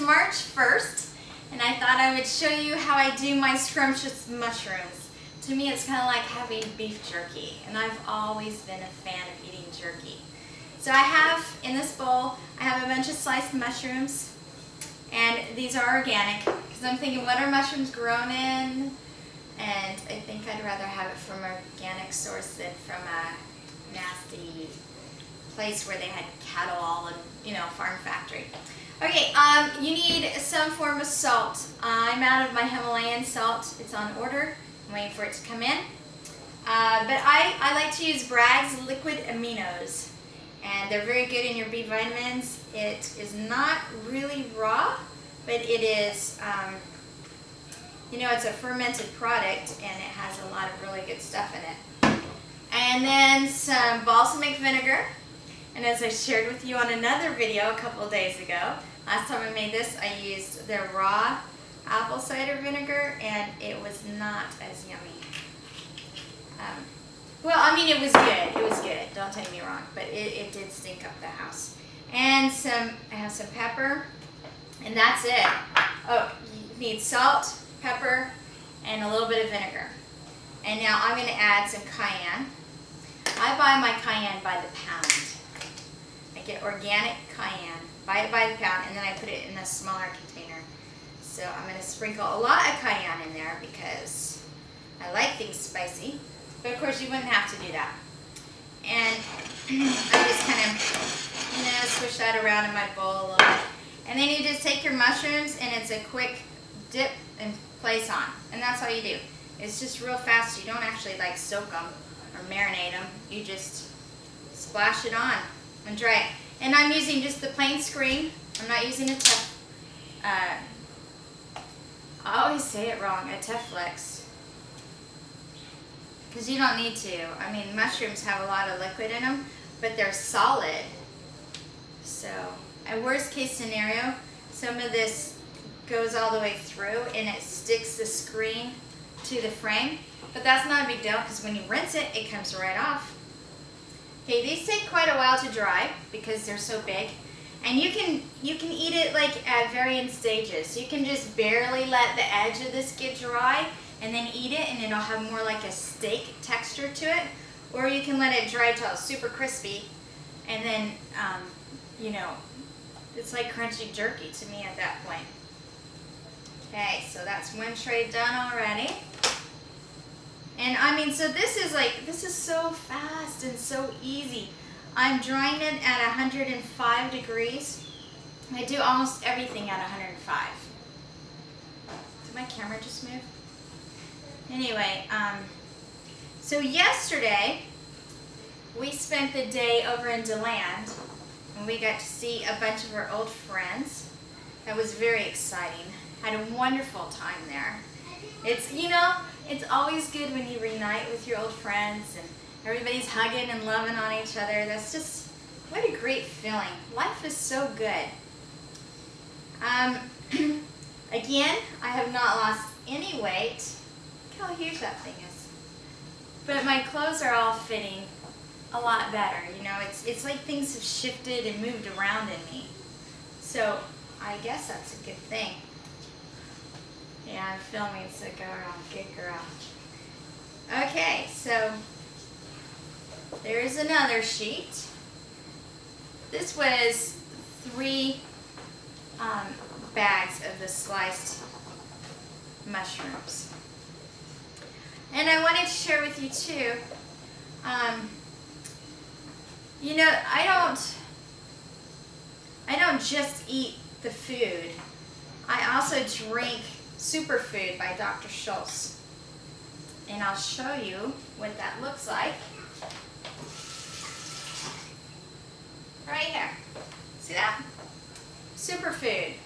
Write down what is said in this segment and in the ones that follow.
March 1st, and I thought I would show you how I do my scrumptious mushrooms. To me, it's kind of like having beef jerky, and I've always been a fan of eating jerky. So I have, in this bowl, I have a bunch of sliced mushrooms, and these are organic, because I'm thinking, what are mushrooms grown in? And I think I'd rather have it from an organic source than from a nasty place where they had cattle all in, you know, farm factory. Okay, you need some form of salt. I'm out of my Himalayan salt. It's on order. I'm waiting for it to come in. But I like to use Bragg's liquid aminos, and they're very good in your B vitamins. It is not really raw, but it is, you know, it's a fermented product, and it has a lot of really good stuff in it. And then some balsamic vinegar. And as I shared with you on another video a couple of days ago, last time I made this, I used the raw apple cider vinegar, and it was not as yummy. Well, I mean, it was good. It was good. Don't take me wrong, but it did stink up the house. And I have some pepper, and that's it. Oh, you need salt, pepper, and a little bit of vinegar. And now I'm going to add some cayenne. I buy my cayenne by the pound. I get organic cayenne, buy it by the pound, and then I put it in a smaller container. So I'm going to sprinkle a lot of cayenne in there because I like things spicy. But of course you wouldn't have to do that. And I just kind of, you know, swish that around in my bowl a little bit. And then you just take your mushrooms, and it's a quick dip and place on. And that's all you do. It's just real fast. You don't actually like soak them or marinate them. You just splash it on and dry it. And I'm using just the plain screen. I'm not using a I always say it wrong, a Teflex. Because you don't need to. I mean, mushrooms have a lot of liquid in them, but they're solid. So, a worst case scenario, some of this goes all the way through and it sticks the screen to the frame. But that's not a big deal, because when you rinse it, it comes right off. Okay, these take quite a while to dry because they're so big. And you can eat it like at varying stages. You can just barely let the edge of this get dry and then eat it, and it'll have more like a steak texture to it. Or you can let it dry till it's super crispy, and then, you know, it's like crunchy jerky to me at that point. Okay, so that's one tray done already. And I mean, so this is so fast and so easy. I'm drying it at 105 degrees. I do almost everything at 105. Did my camera just move? Anyway, so yesterday we spent the day over in DeLand, and we got to see a bunch of our old friends. That was very exciting. Had a wonderful time there. It's, you know, it's always good when you reunite with your old friends and everybody's hugging and loving on each other. That's just, what a great feeling. Life is so good. Again, I have not lost any weight. Look how huge that thing is. But my clothes are all fitting a lot better. You know, it's like things have shifted and moved around in me. So I guess that's a good thing. Yeah, I'm filming, so go around, good girl. Okay, so there's another sheet. This was 3 bags of the sliced mushrooms. And I wanted to share with you too, you know, I don't just eat the food. I also drink Superfood by Dr. Schultz. And I'll show you what that looks like. Right here. See that? Superfood.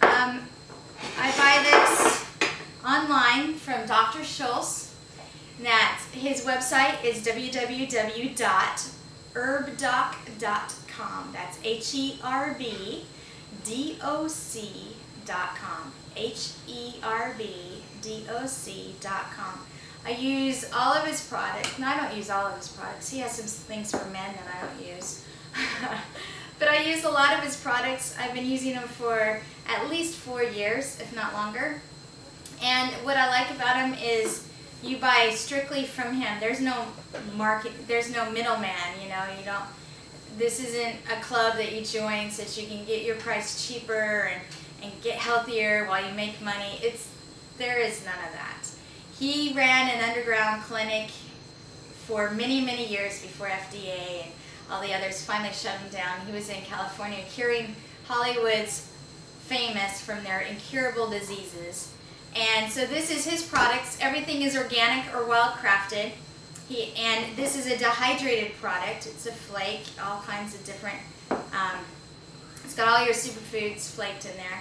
I buy this online from Dr. Schultz. That his website is www.herbdoc.com. That's HERBDOC.com. HERBDOC.com. I use all of his products. No, I don't use all of his products. He has some things for men that I don't use. But I use a lot of his products. I've been using them for at least 4 years, if not longer. And what I like about him is you buy strictly from him. There's no market, there's no middleman, you know, this isn't a club that you join so that you can get your price cheaper and get healthier while you make money. There is none of that. He ran an underground clinic for many, many years before FDA and all the others finally shut him down. He was in California curing Hollywood's famous from their incurable diseases. And so this is his products. Everything is organic or well crafted. And this is a dehydrated product. It's a flake, all kinds of different, it's got all your superfoods flaked in there.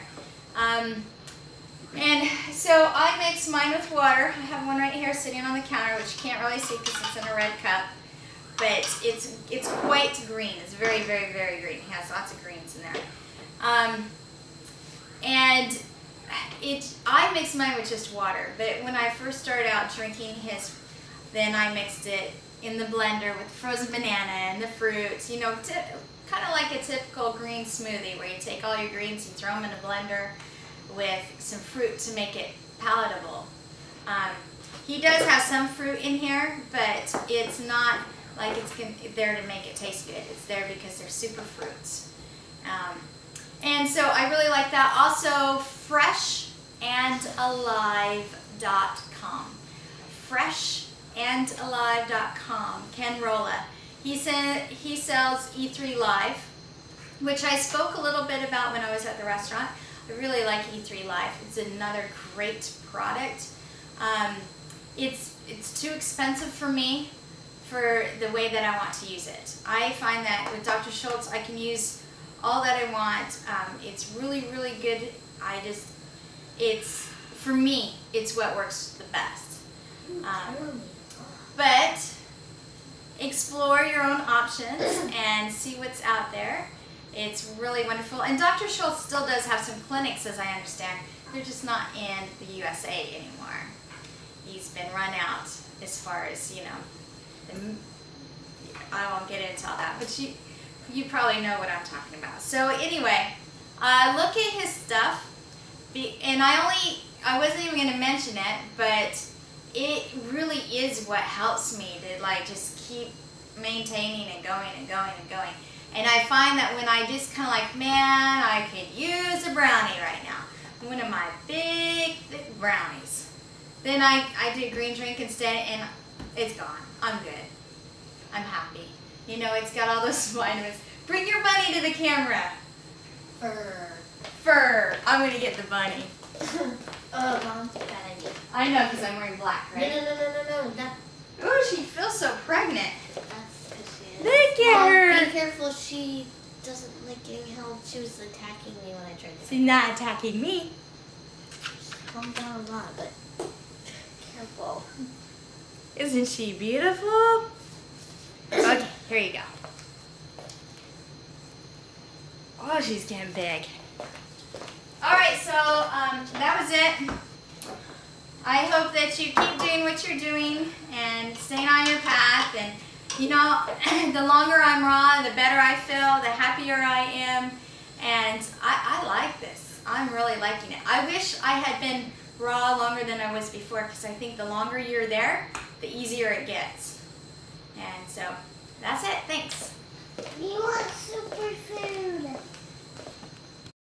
And so I mix mine with water. I have one right here sitting on the counter, which you can't really see because it's in a red cup. But it's quite green. It's very, very, very green. It has lots of greens in there. And I mix mine with just water. But when I first started out drinking his, then I mixed it in the blender with frozen banana and the fruits. You know, kind of like a typical green smoothie where you take all your greens, you throw them in a blender with some fruit to make it palatable. He does have some fruit in here, but it's not like it's there to make it taste good. It's there because they're super fruits. And so I really like that. Also, freshandalive.com. Freshandalive.com. Ken Rolla. He sells E3 Live, which I spoke a little bit about when I was at the restaurant. I really like E3 Live. It's another great product. It's too expensive for me for the way that I want to use it. I find that with Dr. Schultz, I can use all that I want. It's really, really good. For me, it's what works the best. But explore your own options and see what's out there. It's really wonderful. And Dr. Schultz still does have some clinics, as I understand. They're just not in the USA anymore. He's been run out as far as, you know, I won't get into all that, but you probably know what I'm talking about. So anyway, look at his stuff. And I wasn't even going to mention it, but it really is what helps me to like just keep maintaining and going and going and going. And I find that when I just kind of like, man, I could use a brownie right now. One of my big, thick brownies. Then I do green drink instead, and it's gone. I'm good. I'm happy. You know, it's got all those vitamins. Bring your bunny to the camera. Fur. I'm going to get the bunny. Mom, bad idea. I know, because I'm wearing black, right? No. Oh, she feels so pregnant. That's because she is. Look at her. Be careful, she doesn't like getting held. She was attacking me when I tried to. She's not attacking me. She's calmed down a lot, but careful. Isn't she beautiful? Okay, here you go. Oh, she's getting big. Alright, so that was it. I hope that you keep doing what you're doing and staying on your path. And, you know, the longer I'm raw, the better I feel, the happier I am. And I like this. I'm really liking it. I wish I had been raw longer than I was before, because I think the longer you're there, the easier it gets. And so